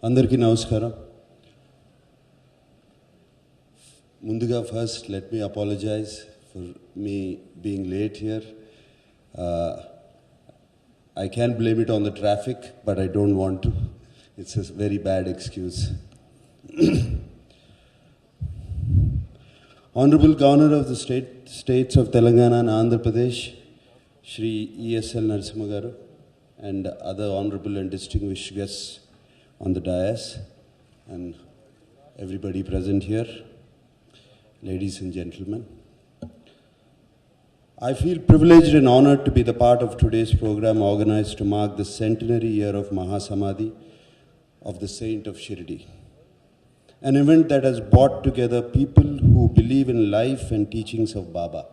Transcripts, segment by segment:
Andarki namaskaram. Munduga first, let me apologize for me being late here. I can blame it on the traffic, but I don't want to. It's a very bad excuse. Honorable Governor of the States of Telangana and Andhra Pradesh, Shri E.S.L. Narasimha Garu, and other honorable and distinguished guests on the dais, and everybody present here, ladies and gentlemen. I feel privileged and honored to be the part of today's program organized to mark the centenary year of Mahasamadhi of the Saint of Shirdi. An event that has brought together people who believe in life and teachings of Baba.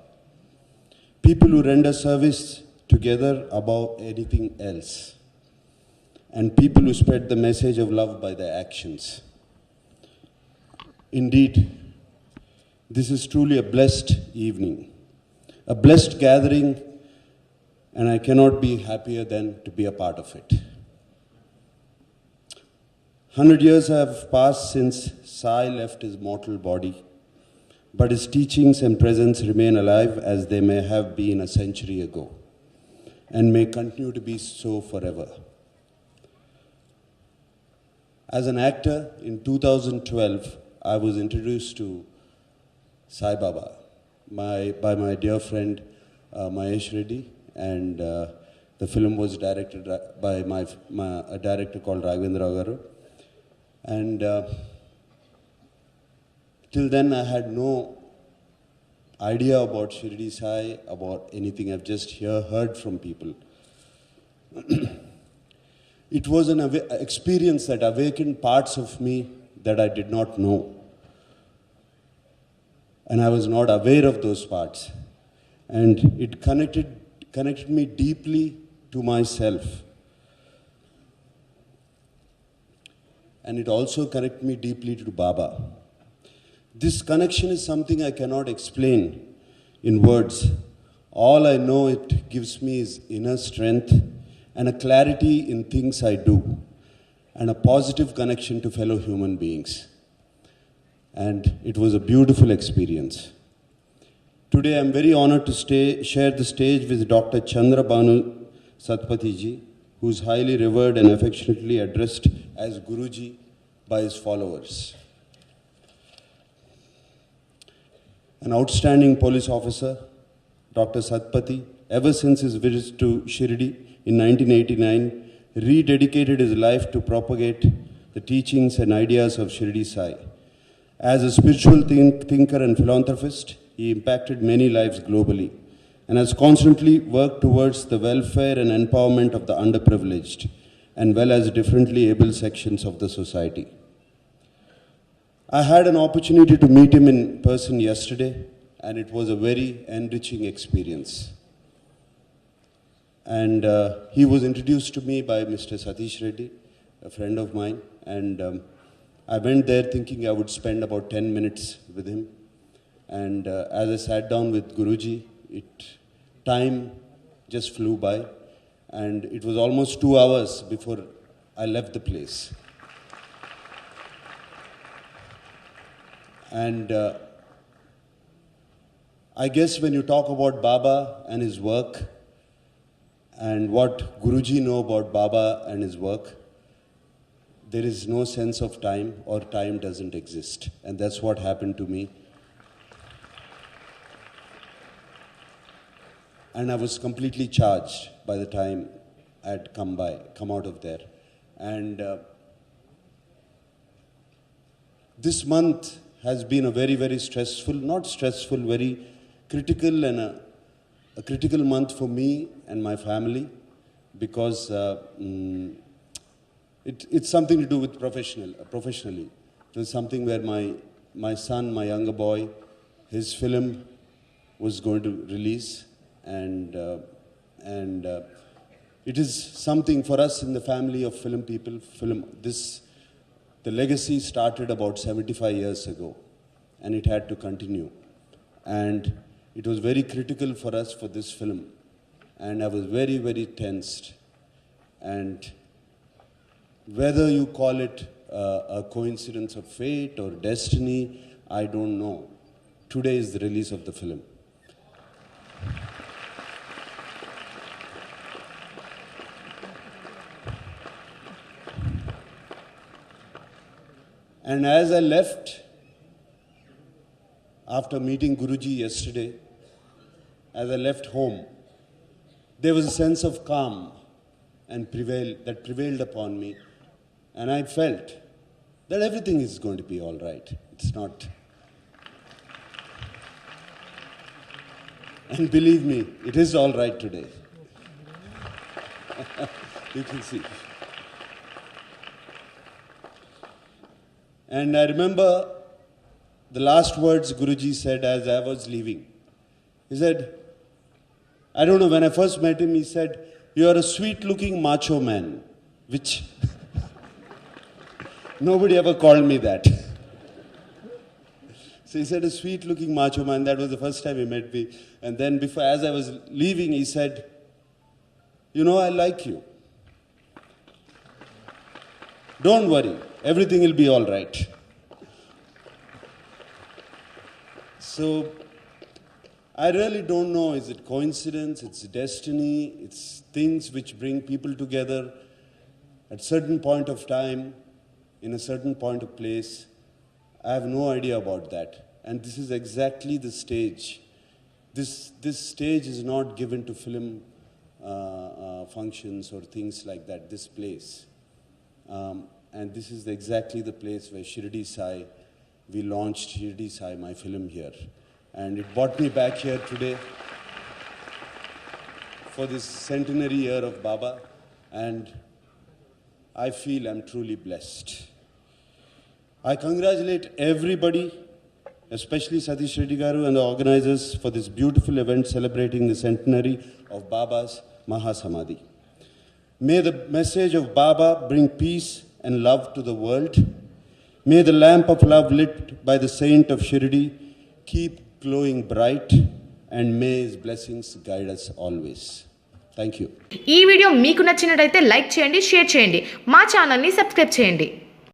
People who render service together above anything else. And people who spread the message of love by their actions. Indeed, this is truly a blessed evening, a blessed gathering, and I cannot be happier than to be a part of it. 100 years have passed since Sai left his mortal body, but his teachings and presence remain alive as they may have been a century ago, and may continue to be so forever. As an actor, in 2012, I was introduced to Sai Baba by my dear friend Mahesh Reddy, and the film was directed by a director called Raghavendra Garu. And till then I had no idea about Shirdi Sai, about anything. I've just heard from people. It was an experience that awakened parts of me that I did not know. And I was not aware of those parts. And it connected me deeply to myself. And it also connected me deeply to Baba. This connection is something I cannot explain in words. All I know it gives me is inner strength and a clarity in things I do, and a positive connection to fellow human beings. And it was a beautiful experience. Today I'm very honored to share the stage with Dr. Chandrabanu Satpathy ji, who is highly revered and affectionately addressed as Guruji by his followers. An outstanding police officer, Dr. Satpathy, ever since his visit to Shirdi in 1989, rededicated his life to propagate the teachings and ideas of Shirdi Sai. As a spiritual thinker and philanthropist, he impacted many lives globally and has constantly worked towards the welfare and empowerment of the underprivileged, and well as differently able sections of the society. I had an opportunity to meet him in person yesterday, and it was a very enriching experience. And he was introduced to me by Mr. Satish Reddy, a friend of mine, and I went there thinking I would spend about 10 minutes with him. And as I sat down with Guruji, time just flew by, and it was almost 2 hours before I left the place. And I guess when you talk about Baba and his work, and what Guruji know about Baba and his work, there is no sense of time, or time doesn't exist. And that's what happened to me. And I was completely charged by the time I had come out of there. And this month has been a very, very stressful, not stressful, very critical, and a critical month for me and my family, because it's something to do with professionally. It was something where my son, my younger boy, his film was going to release, and it is something for us in the family of film people. The legacy started about 75 years ago, and it had to continue. And it was very critical for us for this film. And I was very, very tensed. And whether you call it a coincidence of fate or destiny, I don't know. Today is the release of the film. And as I left, after meeting Guruji yesterday, as I left home, there was a sense of calm and prevailed upon me. And I felt that everything is going to be all right. It's not. And believe me, it is all right today. You can see. And I remember the last words Guruji said as I was leaving. He said, I don't know, when I first met him, he said, you are a sweet-looking macho man, which nobody ever called me that. So he said, a sweet-looking macho man. That was the first time he met me. And then before, as I was leaving, he said, you know, I like you. Don't worry, everything will be all right. So, I really don't know, is it coincidence, it's destiny, it's things which bring people together at certain point of time, in a certain point of place. I have no idea about that. And this is exactly the stage. This stage is not given to film functions or things like that, this place. And this is exactly the place where Shirdi Sai, we launched Shirdi Sai, my film here. And it brought me back here today for this centenary year of Baba. And I feel I'm truly blessed. I congratulate everybody, especially Satish Reddy Garu and the organizers, for this beautiful event celebrating the centenary of Baba's Mahasamadhi. May the message of Baba bring peace and love to the world. May the lamp of love lit by the saint of Shirdi keep glowing bright, and may his blessings guide us always. Thank you. ఈ video మీకు నచ్చినట్లయితే like చేయండి, share చేయండి, మా ఛానల్ని subscribe చేయండి.